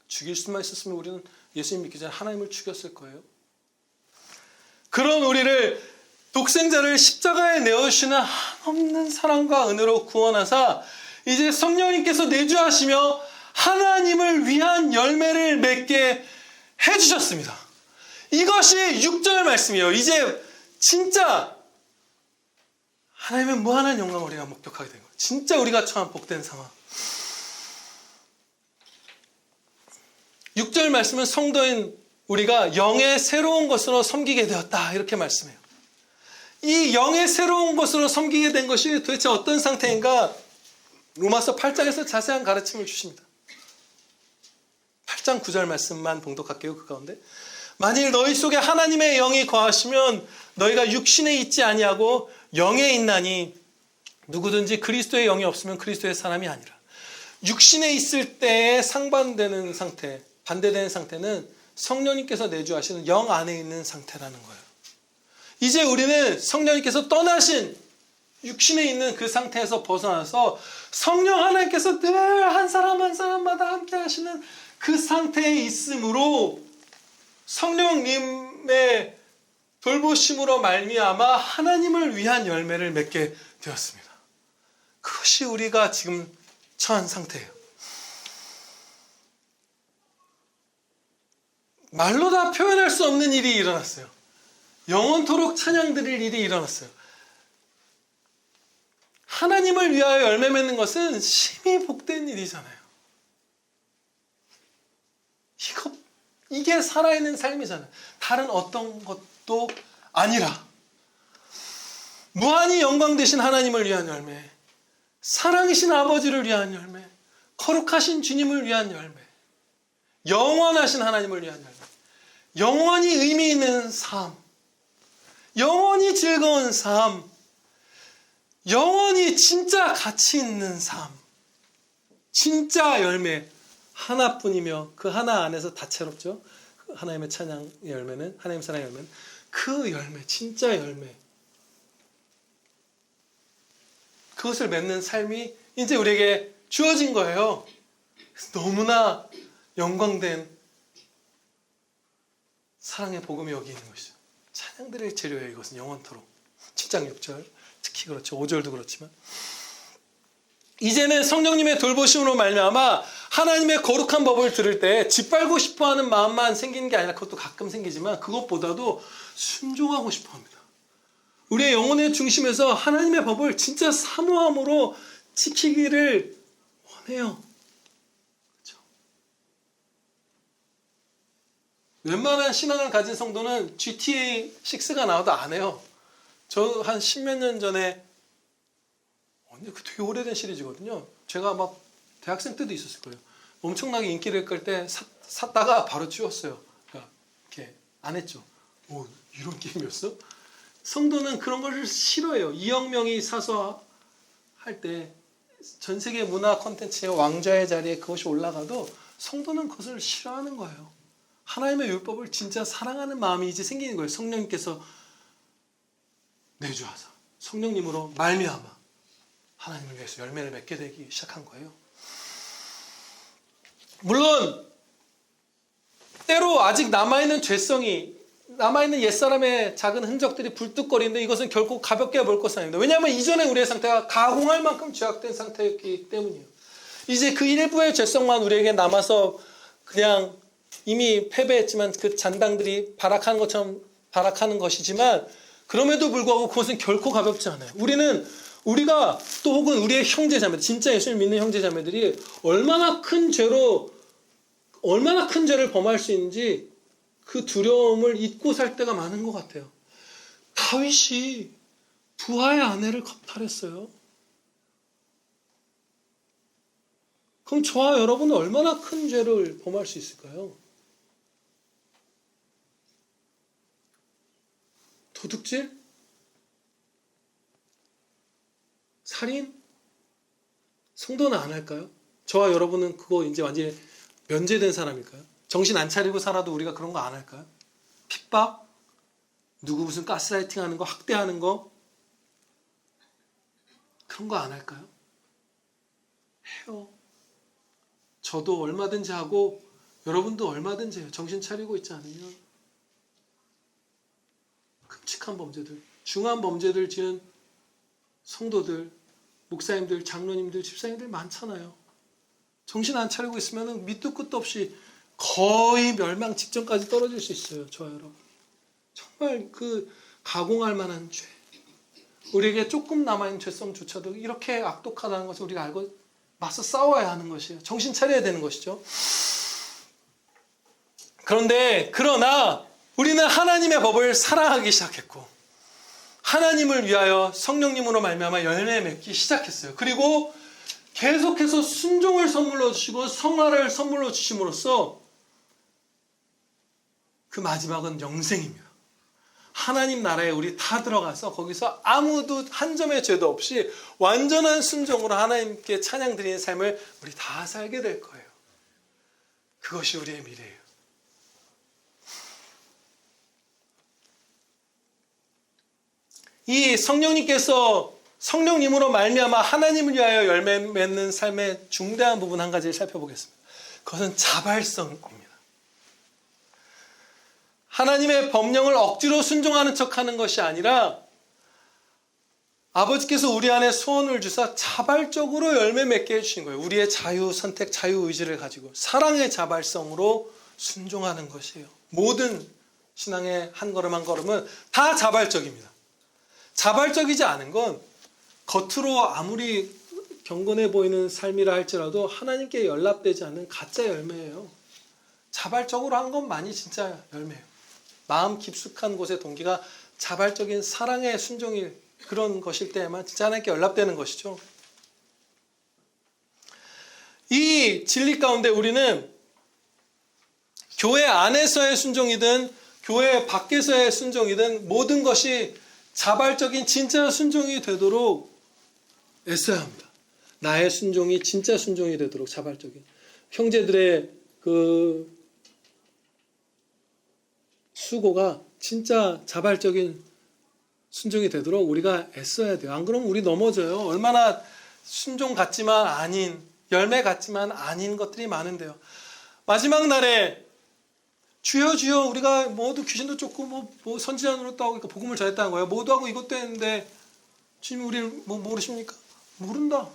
A: 죽일 수만 있었으면 우리는 예수님 믿기 전에 하나님을 죽였을 거예요. 그런 우리를, 독생자를 십자가에 내어주시는 한없는 사랑과 은혜로 구원하사 이제 성령님께서 내주하시며 하나님을 위한 열매를 맺게 해주셨습니다. 이것이 6절 말씀이에요. 이제 진짜 하나님의 무한한 영광을 우리가 목격하게 된 거예요. 진짜 우리가 처한 복된 상황. 6절 말씀은 성도인 우리가 영의 새로운 것으로 섬기게 되었다 이렇게 말씀해요. 이 영의 새로운 것으로 섬기게 된 것이 도대체 어떤 상태인가? 로마서 8장에서 자세한 가르침을 주십니다. 8장 9절 말씀만 봉독할게요. 그 가운데 만일 너희 속에 하나님의 영이 거하시면 너희가 육신에 있지 아니하고 영에 있나니 누구든지 그리스도의 영이 없으면 그리스도의 사람이 아니라. 육신에 있을 때에 상반되는 상태, 반대되는 상태는 성령님께서 내주하시는 영 안에 있는 상태라는 거예요. 이제 우리는 성령님께서 떠나신 육신에 있는 그 상태에서 벗어나서 성령 하나님께서 늘 한 사람 한 사람마다 함께 하시는 그 상태에 있으므로 성령님의 돌보심으로 말미암아 하나님을 위한 열매를 맺게 되었습니다. 그것이 우리가 지금 처한 상태예요. 말로 다 표현할 수 없는 일이 일어났어요. 영원토록 찬양 드릴 일이 일어났어요. 하나님을 위하여 열매 맺는 것은 심히 복된 일이잖아요. 이게 살아있는 삶이잖아요. 다른 어떤 것도 아니라 무한히 영광 되신 하나님을 위한 열매, 사랑이신 아버지를 위한 열매, 거룩하신 주님을 위한 열매, 영원하신 하나님을 위한 열매, 영원히 의미 있는 삶, 영원히 즐거운 삶, 영원히 진짜 가치 있는 삶, 진짜 열매 하나뿐이며 그 하나 안에서 다채롭죠. 하나님의 찬양의 열매는, 하나님 사랑의 열매는 그 열매, 진짜 열매, 그것을 맺는 삶이 이제 우리에게 주어진 거예요. 너무나 영광된 사랑의 복음이 여기 있는 것이죠. 찬양들의 재료예요. 이것은 영원토록. 7장 6절 특히 그렇죠. 5절도 그렇지만 이제는 성령님의 돌보심으로 말미암아 하나님의 거룩한 법을 들을 때 짓밟고 싶어하는 마음만 생기는 게 아니라 그것도 가끔 생기지만 그것보다도 순종하고 싶어합니다. 우리의 영혼의 중심에서 하나님의 법을 진짜 사모함으로 지키기를 원해요. 그렇죠? 웬만한 신앙을 가진 성도는 GTA 6가 나와도 안 해요. 저 한 십몇 년 전에 그 되게 오래된 시리즈거든요. 제가 막 대학생 때도 있었을 거예요. 엄청나게 인기를 끌 때 샀다가 바로 지웠어요. 그러니까 이렇게 안 했죠. 오, 이런 게임이었어? 성도는 그런 걸 싫어해요. 이영명이 사서 할 때 전 세계 문화 콘텐츠의 왕좌의 자리에 그것이 올라가도 성도는 그것을 싫어하는 거예요. 하나님의 율법을 진짜 사랑하는 마음이 이제 생기는 거예요. 성령님께서 내주하사 성령님으로 말미암아 하나님을 위해서 열매를 맺게 되기 시작한 거예요. 물론 때로 아직 남아있는 죄성이, 남아있는 옛사람의 작은 흔적들이 불뚝거리는데 이것은 결코 가볍게 볼 것은 아닙니다. 왜냐하면 이전에 우리의 상태가 가공할 만큼 죄악된 상태였기 때문이에요. 이제 그 일부의 죄성만 우리에게 남아서 그냥 이미 패배했지만 그 잔당들이 발악하는 것처럼 발악하는 것이지만 그럼에도 불구하고 그것은 결코 가볍지 않아요. 우리가 또 혹은 우리의 형제자매들, 진짜 예수를 믿는 형제자매들이 얼마나 큰 죄를 범할 수 있는지 그 두려움을 잊고 살 때가 많은 것 같아요. 다윗이 부하의 아내를 겁탈했어요. 그럼 저와 여러분은 얼마나 큰 죄를 범할 수 있을까요? 도둑질? 살인? 성도는 안 할까요? 저와 여러분은 그거 이제 완전히 면제된 사람일까요? 정신 안 차리고 살아도 우리가 그런 거 안 할까요? 핍박? 누구 무슨 가스라이팅 하는 거, 학대하는 거? 그런 거 안 할까요? 해요. 저도 얼마든지 하고 여러분도 얼마든지 해요. 정신 차리고 있지 않으면. 끔찍한 범죄들, 중한 범죄들 지은 성도들, 목사님들, 장로님들, 집사님들 많잖아요. 정신 안 차리고 있으면 밑도 끝도 없이 거의 멸망 직전까지 떨어질 수 있어요. 저와 여러분. 정말 그 가공할 만한 죄. 우리에게 조금 남아있는 죄성조차도 이렇게 악독하다는 것을 우리가 알고 맞서 싸워야 하는 것이에요. 정신 차려야 되는 것이죠. 그러나 우리는 하나님의 법을 사랑하기 시작했고 하나님을 위하여 성령님으로 말미암아 열매 맺기 시작했어요. 그리고 계속해서 순종을 선물로 주시고 성화를 선물로 주심으로써 그 마지막은 영생입니다. 하나님 나라에 우리 다 들어가서 거기서 아무도 한 점의 죄도 없이 완전한 순종으로 하나님께 찬양 드리는 삶을 우리 다 살게 될 거예요. 그것이 우리의 미래예요. 이 성령님께서 성령님으로 말미암아 하나님을 위하여 열매 맺는 삶의 중대한 부분 한 가지를 살펴보겠습니다. 그것은 자발성입니다. 하나님의 법령을 억지로 순종하는 척하는 것이 아니라 아버지께서 우리 안에 소원을 주사 자발적으로 열매 맺게 해주신 거예요. 우리의 자유 선택, 자유 의지를 가지고 사랑의 자발성으로 순종하는 것이에요. 모든 신앙의 한 걸음 한 걸음은 다 자발적입니다. 자발적이지 않은 건 겉으로 아무리 경건해 보이는 삶이라 할지라도 하나님께 연락되지 않는 가짜 열매예요. 자발적으로 한 것만이 진짜 열매예요. 마음 깊숙한 곳의 동기가 자발적인 사랑의 순종일 그런 것일 때에만 진짜 하나님께 연락되는 것이죠. 이 진리 가운데 우리는 교회 안에서의 순종이든 교회 밖에서의 순종이든 모든 것이 자발적인 진짜 순종이 되도록 애써야 합니다. 나의 순종이 진짜 순종이 되도록 자발적인 형제들의 그 수고가 진짜 자발적인 순종이 되도록 우리가 애써야 돼요. 안 그러면 우리 넘어져요. 얼마나 순종 같지만 아닌, 열매 같지만 아닌 것들이 많은데요. 마지막 날에 주여 주여 우리가 모두 귀신도 쫓고 뭐 선지자로 따고 그러니까 복음을 전했다는 거예요. 모두 하고 이것도 했는데 주님 우리를 뭐 모르십니까? 모른다.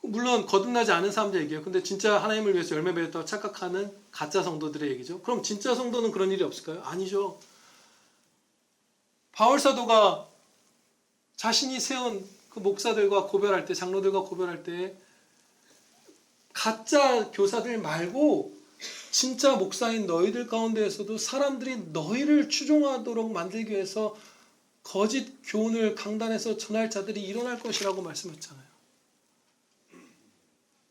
A: 물론 거듭나지 않은 사람들 얘기예요. 근데 진짜 하나님을 위해서 열매 맺었다고 착각하는 가짜 성도들의 얘기죠. 그럼 진짜 성도는 그런 일이 없을까요? 아니죠. 바울 사도가 자신이 세운 그 목사들과 고별할 때, 장로들과 고별할 때 가짜 교사들 말고 진짜 목사인 너희들 가운데에서도 사람들이 너희를 추종하도록 만들기 위해서 거짓 교훈을 강단에서 전할 자들이 일어날 것이라고 말씀했잖아요.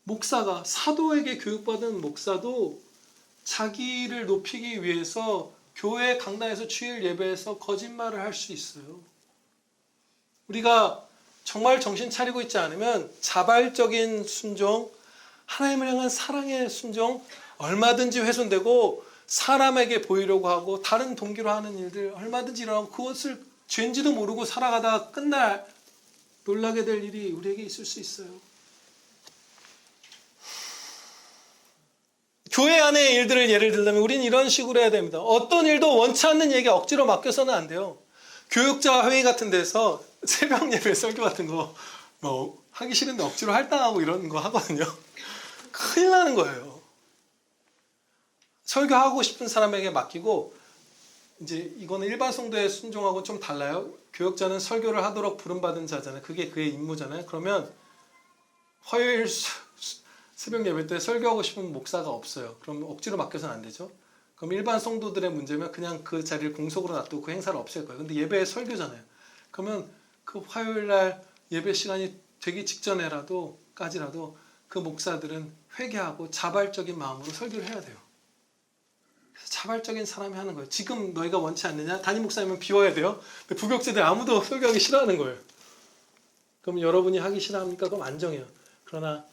A: 목사가 사도에게 교육받은 목사도 자기를 높이기 위해서 교회 강단에서 주일 예배에서 거짓말을 할 수 있어요. 우리가 정말 정신 차리고 있지 않으면 자발적인 순종, 하나님을 향한 사랑의 순종 얼마든지 훼손되고 사람에게 보이려고 하고 다른 동기로 하는 일들 얼마든지 일어나고 그것을 죄인지도 모르고 살아가다가 끝날 놀라게 될 일이 우리에게 있을 수 있어요. 교회 안의 일들을 예를 들자면 우리는 이런 식으로 해야 됩니다. 어떤 일도 원치 않는 얘기 억지로 맡겨서는 안 돼요. 교육자 회의 같은 데서 새벽 예배 설교 같은 거 뭐 하기 싫은데 억지로 할당하고 이런 거 하거든요. 큰일 나는 거예요. 설교하고 싶은 사람에게 맡기고 이제 이거는 일반 성도의 순종하고 좀 달라요. 교육자는 설교를 하도록 부름받은 자잖아요. 그게 그의 임무잖아요. 그러면 화요일 새벽 예배 때 설교하고 싶은 목사가 없어요. 그럼 억지로 맡겨서는 안 되죠. 그럼 일반 성도들의 문제면 그냥 그 자리를 공석으로 놔두고 그 행사를 없앨 거예요. 근데 예배에 설교잖아요. 그러면 그 화요일 날 예배 시간이 되기 직전에라도 그 목사들은 회개하고 자발적인 마음으로 설교를 해야 돼요. 그래서 자발적인 사람이 하는 거예요. 지금 너희가 원치 않느냐? 담임 목사님은 비워야 돼요. 근데 부교육자들 아무도 설교하기 싫어하는 거예요. 그럼 여러분이 하기 싫어합니까? 그럼 안 정해요. 그러나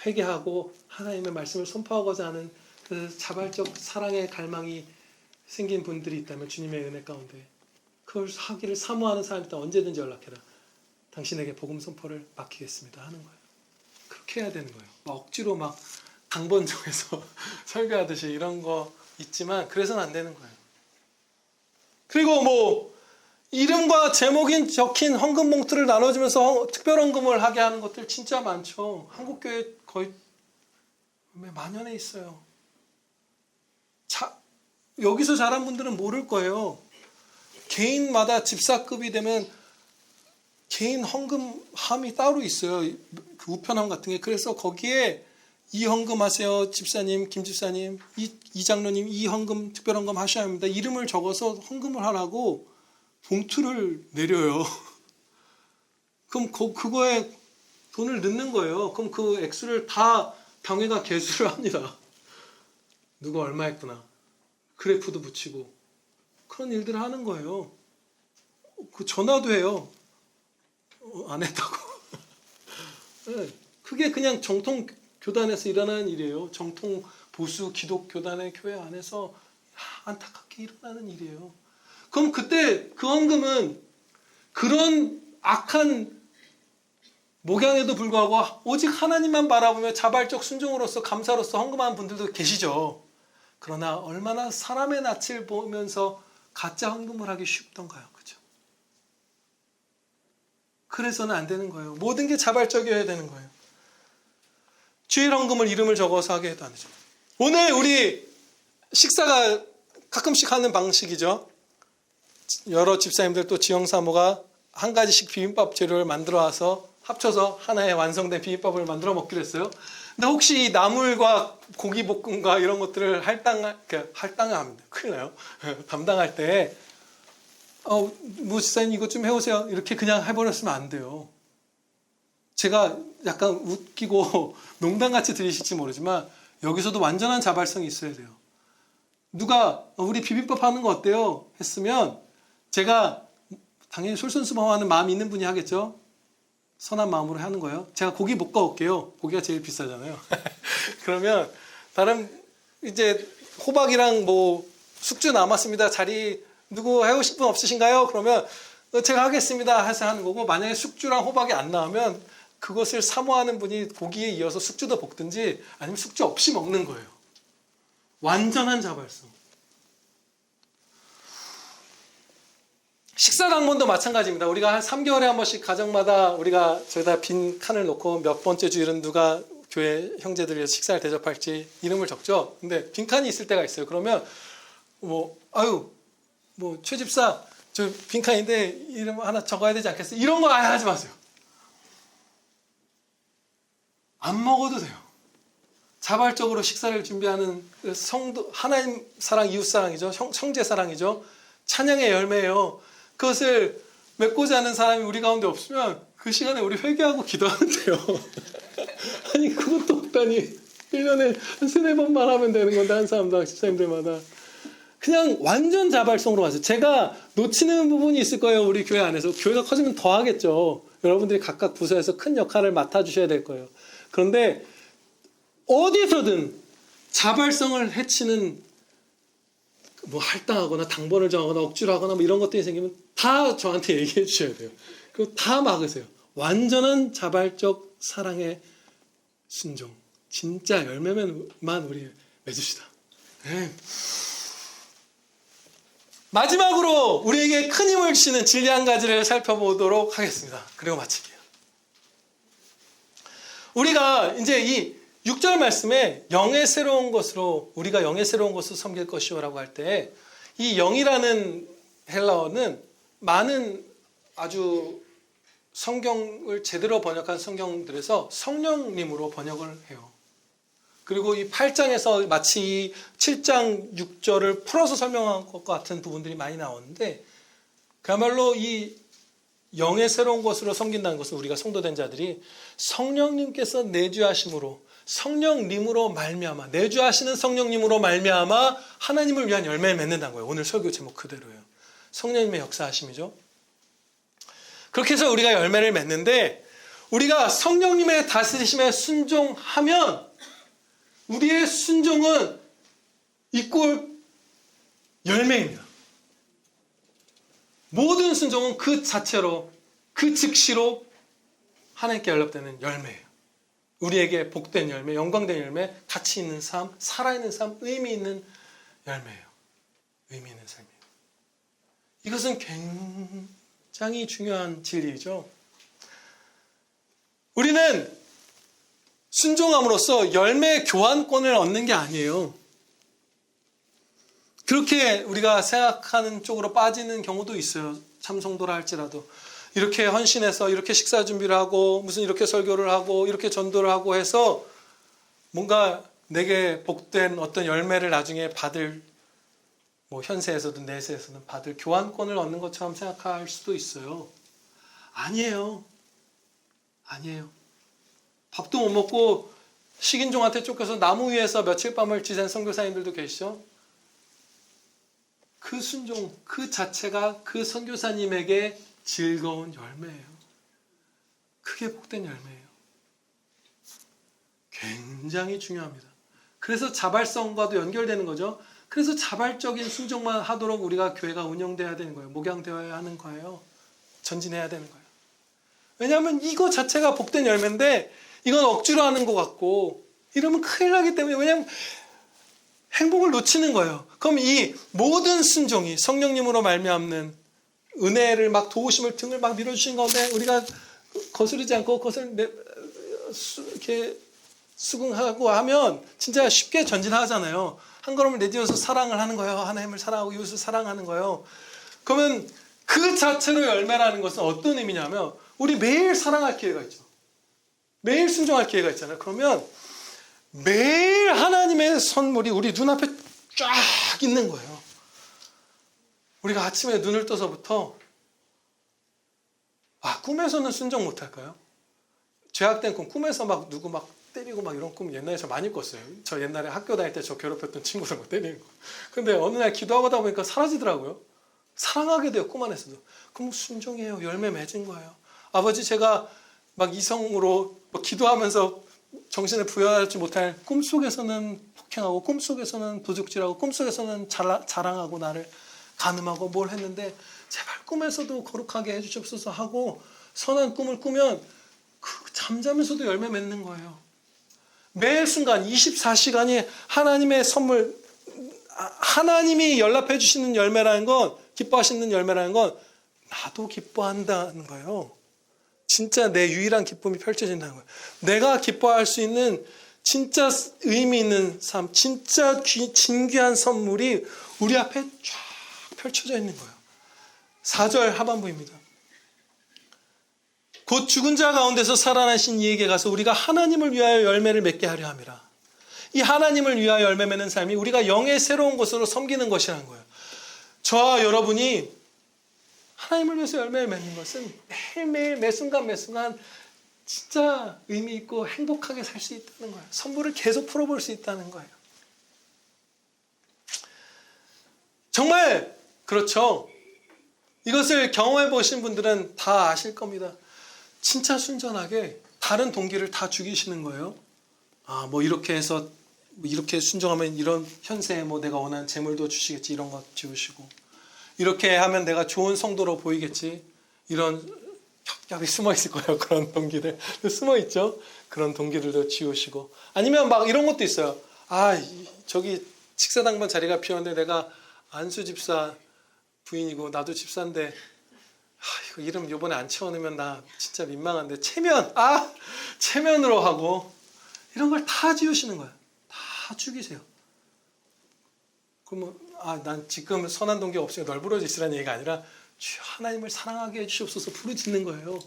A: 회개하고 하나님의 말씀을 선포하고자 하는 그 자발적 사랑의 갈망이 생긴 분들이 있다면 주님의 은혜 가운데 그걸 하기를 사모하는 사람이 있다면 언제든지 연락해라. 당신에게 복음 선포를 맡기겠습니다 하는 거예요. 그렇게 해야 되는 거예요. 막 억지로 막 당번 정해서 설교하듯이 이런 거 있지만 그래서는 안 되는 거예요. 그리고 뭐 이름과 제목이 적힌 헌금 봉투를 나눠주면서 특별 헌금을 하게 하는 것들 진짜 많죠. 한국교회 거의 만연해 있어요. 여기서 자란 분들은 모를 거예요. 개인마다 집사급이 되면 개인 헌금함이 따로 있어요. 그 우편함 같은 게. 그래서 거기에 이 헌금 하세요. 집사님, 김 집사님, 이 장로님 이 헌금, 특별 헌금 하셔야 합니다. 이름을 적어서 헌금을 하라고 봉투를 내려요. 그럼 그거에 돈을 넣는 거예요. 그럼 그 액수를 다 당회가 계수를 합니다. 누가 얼마 했구나. 그래프도 붙이고 그런 일들을 하는 거예요. 그 전화도 해요. 안 했다고. 네, 그게 그냥 정통 교단에서 일어나는 일이에요. 정통 보수 기독교단의 교회 안에서 안타깝게 일어나는 일이에요. 그럼 그때 그 헌금은 그런 악한 목양에도 불구하고 오직 하나님만 바라보며 자발적 순종으로서 감사로서 헌금하는 분들도 계시죠. 그러나 얼마나 사람의 낯을 보면서 가짜 헌금을 하기 쉽던가요. 그죠? 그래서는 안 되는 거예요. 모든 게 자발적이어야 되는 거예요. 주일 헌금을 이름을 적어서 하게 해도 안 되죠. 오늘 우리 식사가 가끔씩 하는 방식이죠. 여러 집사님들 또 지영사모가 한 가지씩 비빔밥 재료를 만들어 와서 합쳐서 하나의 완성된 비빔밥을 만들어 먹기로 했어요. 근데 혹시 나물과 고기 볶음과 이런 것들을 할당을 합니다. 큰일 나요. 담당할 때 뭐 집사님 이것 좀 해오세요. 이렇게 그냥 해버렸으면 안 돼요. 제가 약간 웃기고 농담같이 들리실지 모르지만 여기서도 완전한 자발성이 있어야 돼요. 누가 우리 비빔밥 하는 거 어때요? 했으면 제가 당연히 솔선수범하는 마음이 있는 분이 하겠죠. 선한 마음으로 하는 거예요. 제가 고기 볶아 올게요. 고기가 제일 비싸잖아요. 그러면 다른 이제 호박이랑 뭐 숙주 남았습니다. 자리 누구 해오실 분 없으신가요? 그러면 제가 하겠습니다 해서 하는 거고, 만약에 숙주랑 호박이 안 나오면 그것을 사모하는 분이 고기에 이어서 숙주도 볶든지 아니면 숙주 없이 먹는 거예요. 완전한 자발성. 식사 당번도 마찬가지입니다. 우리가 한 3개월에 한 번씩 가정마다 우리가 저기다 빈 칸을 놓고 몇 번째 주일은 누가 교회 형제들 위해서 식사를 대접할지 이름을 적죠. 근데 빈 칸이 있을 때가 있어요. 그러면 최 집사 저 빈 칸인데 이름 하나 적어야 되지 않겠어요? 이런 거 아예 하지 마세요. 안 먹어도 돼요. 자발적으로 식사를 준비하는 성도, 하나님 사랑, 이웃 사랑이죠. 형제 사랑이죠. 찬양의 열매예요. 그것을 맺고자 하는 사람이 우리 가운데 없으면 그 시간에 우리 회개하고 기도하면 돼요. 아니 그것도 없다니 1년에 한 3-4번만 하면 되는 건데 한 사람당 집사님들마다. 그냥 완전 자발성으로 가세요. 제가 놓치는 부분이 있을 거예요. 우리 교회 안에서. 교회가 커지면 더 하겠죠. 여러분들이 각각 부서에서 큰 역할을 맡아주셔야 될 거예요. 그런데 어디서든 자발성을 해치는 뭐 할당하거나 당번을 정하거나 억지로 하거나 뭐 이런 것들이 생기면 다 저한테 얘기해 주셔야 돼요. 그리고 다 막으세요. 완전한 자발적 사랑의 순종. 진짜 열매만 우리 맺읍시다. 네. 마지막으로 우리에게 큰 힘을 주시는 진리 한 가지를 살펴보도록 하겠습니다. 그리고 마칠게요. 우리가 이제 이 6절 말씀에 영의 새로운 것으로 우리가 영의 새로운 것을 섬길 것이오라고 할 때 이 영이라는 헬라어는 많은 아주 성경을 제대로 번역한 성경들에서 성령님으로 번역을 해요. 그리고 이 8장에서 마치 이 7장 6절을 풀어서 설명한 것 같은 부분들이 많이 나오는데, 그야말로 이 영의 새로운 것으로 섬긴다는 것은 우리가 성도된 자들이 성령님께서 내주하심으로, 성령님으로 말미암아, 내주하시는 성령님으로 말미암아 하나님을 위한 열매를 맺는다는 거예요. 오늘 설교 제목 그대로예요. 성령님의 역사하심이죠. 그렇게 해서 우리가 열매를 맺는데, 우리가 성령님의 다스리심에 순종하면 우리의 순종은 이꼴 열매입니다. 모든 순종은 그 자체로, 그 즉시로 하나님께 연락되는 열매예요. 우리에게 복된 열매, 영광된 열매, 가치 있는 삶, 살아있는 삶, 의미 있는 열매예요. 의미 있는 삶이에요. 이것은 굉장히 중요한 진리이죠. 우리는 순종함으로써 열매 교환권을 얻는 게 아니에요. 그렇게 우리가 생각하는 쪽으로 빠지는 경우도 있어요. 참성도라 할지라도. 이렇게 헌신해서 이렇게 식사 준비를 하고 무슨 이렇게 설교를 하고 이렇게 전도를 하고 해서 뭔가 내게 복된 어떤 열매를 나중에 받을, 뭐 현세에서든 내세에서든 받을 교환권을 얻는 것처럼 생각할 수도 있어요. 아니에요. 아니에요. 밥도 못 먹고 식인종한테 쫓겨서 나무 위에서 며칠 밤을 지샌 선교사님들도 계시죠. 그 순종, 그 자체가 그 선교사님에게 즐거운 열매예요. 그게 복된 열매예요. 굉장히 중요합니다. 그래서 자발성과도 연결되는 거죠. 그래서 자발적인 순종만 하도록 우리가 교회가 운영돼야 되는 거예요. 목양되어야 하는 거예요. 전진해야 되는 거예요. 왜냐하면 이거 자체가 복된 열매인데 이건 억지로 하는 것 같고 이러면 큰일 나기 때문에, 왜냐하면 행복을 놓치는 거예요. 그럼 이 모든 순종이 성령님으로 말미암는 은혜를 막 도우심을 등을 막 밀어주신 가운데 우리가 거스르지 않고 그것을 이렇게 수긍하고 하면 진짜 쉽게 전진하잖아요. 한 걸음을 내디뎌서 사랑을 하는 거예요. 하나님을 사랑하고 이웃을 사랑하는 거예요. 그러면 그 자체로 열매라는 것은 어떤 의미냐면 우리 매일 사랑할 기회가 있죠. 매일 순종할 기회가 있잖아요. 그러면 매일 하나님의 선물이 우리 눈앞에 쫙 있는 거예요. 우리가 아침에 눈을 떠서부터 꿈에서는 순종 못할까요? 죄악된 꿈, 꿈에서 막 누구 막 때리고 막 이런 꿈 옛날에 저 많이 꿨어요. 저 옛날에 학교 다닐 때 저 괴롭혔던 친구들 막 때리는 거. 근데 어느 날 기도하다 보니까 사라지더라고요. 사랑하게 돼요, 꿈 안에서도. 그럼 순종이에요. 열매 맺은 거예요. 아버지, 제가 막 이성으로 뭐 기도하면서 정신을 부여하지 못할 꿈속에서는 폭행하고 꿈속에서는 도둑질하고 꿈속에서는 자랑하고 나를 간음하고 뭘 했는데 제발 꿈에서도 거룩하게 해주시옵소서 하고 선한 꿈을 꾸면 그 잠자면서도 열매 맺는 거예요. 매 순간 24시간이 하나님의 선물, 하나님이 연락해 주시는 열매라는 건, 기뻐하시는 열매라는 건 나도 기뻐한다는 거예요. 진짜 내 유일한 기쁨이 펼쳐진다는 거예요. 내가 기뻐할 수 있는 진짜 의미 있는 삶, 진짜 진귀한 선물이 우리 앞에 쫙 펼쳐져 있는 거예요. 4절 하반부입니다. 곧 죽은 자 가운데서 살아나신 이에게 가서 우리가 하나님을 위하여 열매를 맺게 하려 함이라. 이 하나님을 위하여 열매 맺는 삶이 우리가 영의 새로운 것으로 섬기는 것이라는 거예요. 저와 여러분이 하나님을 위해서 열매를 맺는 것은 매일매일 매순간 진짜 의미 있고 행복하게 살 수 있다는 거예요. 선물을 계속 풀어볼 수 있다는 거예요. 정말 그렇죠. 이것을 경험해 보신 분들은 다 아실 겁니다. 진짜 순전하게 다른 동기를 다 죽이시는 거예요. 뭐 이렇게 해서 이렇게 순종하면 이런 현세에 뭐 내가 원하는 재물도 주시겠지, 이런 것 지우시고, 이렇게 하면 내가 좋은 성도로 보이겠지, 이런 여기 숨어 있을 거예요. 그런 동기들 숨어 있죠. 그런 동기들도 지우시고, 아니면 막 이런 것도 있어요. 저기 식사당번 자리가 비었는데 내가 안수 집사 부인이고 나도 집사인데 이거 이름 요번에 안 채워놓으면 나 진짜 민망한데 체면으로 하고, 이런 걸 다 지우시는 거예요. 다 죽이세요. 그러면 난 지금 선한 동기 없으니까 널브러져 있으라는 얘기가 아니라 주여 하나님을 사랑하게 해주시옵소서 부르짖는 거예요.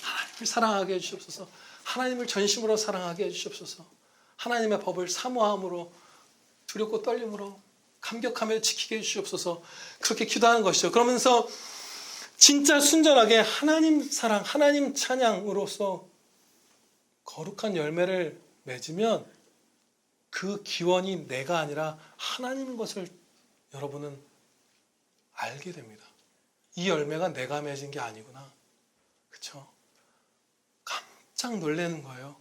A: 하나님을 사랑하게 해주시옵소서. 하나님을 전심으로 사랑하게 해주시옵소서. 하나님의 법을 사모함으로, 두렵고 떨림으로, 감격하며 지키게 해주시옵소서. 그렇게 기도하는 것이죠. 그러면서 진짜 순전하게 하나님 사랑, 하나님 찬양으로서 거룩한 열매를 맺으면 그 기원이 내가 아니라 하나님인 것을 여러분은 알게 됩니다. 이 열매가 내가 맺은 게 아니구나. 그렇죠? 깜짝 놀라는 거예요.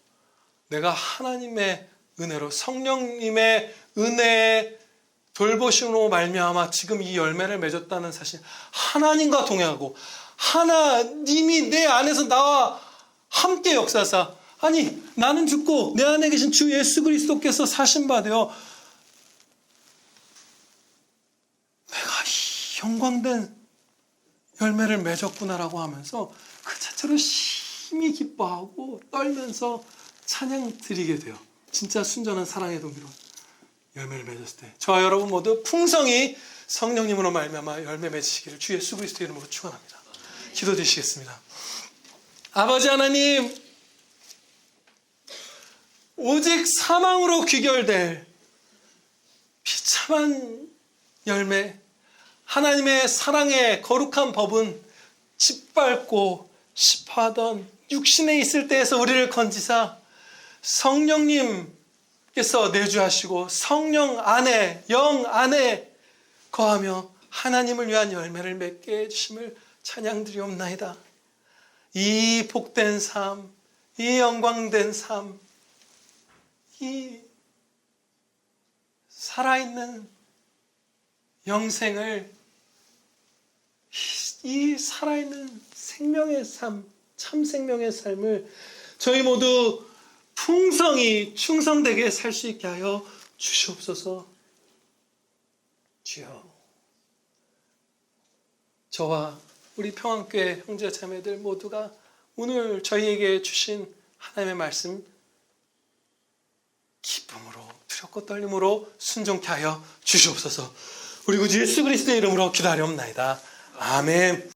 A: 내가 하나님의 은혜로, 성령님의 은혜에 돌보심으로 말미암아 지금 이 열매를 맺었다는 사실, 하나님과 동행하고 하나님이 내 안에서 나와 함께 역사하사, 나는 죽고 내 안에 계신 주 예수 그리스도께서 사신 바 되어 내가 이 영광된 열매를 맺었구나라고 하면서 그 자체로 심히 기뻐하고 떨면서 찬양 드리게 돼요. 진짜 순전한 사랑의 동기로 열매를 맺었을 때 저와 여러분 모두 풍성히 성령님으로 말미암아 열매 맺으시기를 주 예수 그리스도 이름으로 축원합니다. 기도드리시겠습니다. 아버지 하나님, 오직 사망으로 귀결될 비참한 열매, 하나님의 사랑의 거룩한 법은 짓밟고 싶어하던 육신에 있을 때에서 우리를 건지사 성령님께서 내주하시고 성령 안에, 영 안에 거하며 하나님을 위한 열매를 맺게 해주심을 찬양드리옵나이다. 이 복된 삶, 이 영광된 삶, 이 살아있는 영생을, 이 살아있는 생명의 삶, 참 생명의 삶을 저희 모두 풍성히 충성되게 살 수 있게 하여 주시옵소서. 주여, 저와 우리 평안교회 형제 자매들 모두가 오늘 저희에게 주신 하나님의 말씀 기쁨으로, 두렵고 떨림으로 순종케 하여 주시옵소서. 우리 구주 예수 그리스도의 이름으로 기도하옵나이다. 아멘.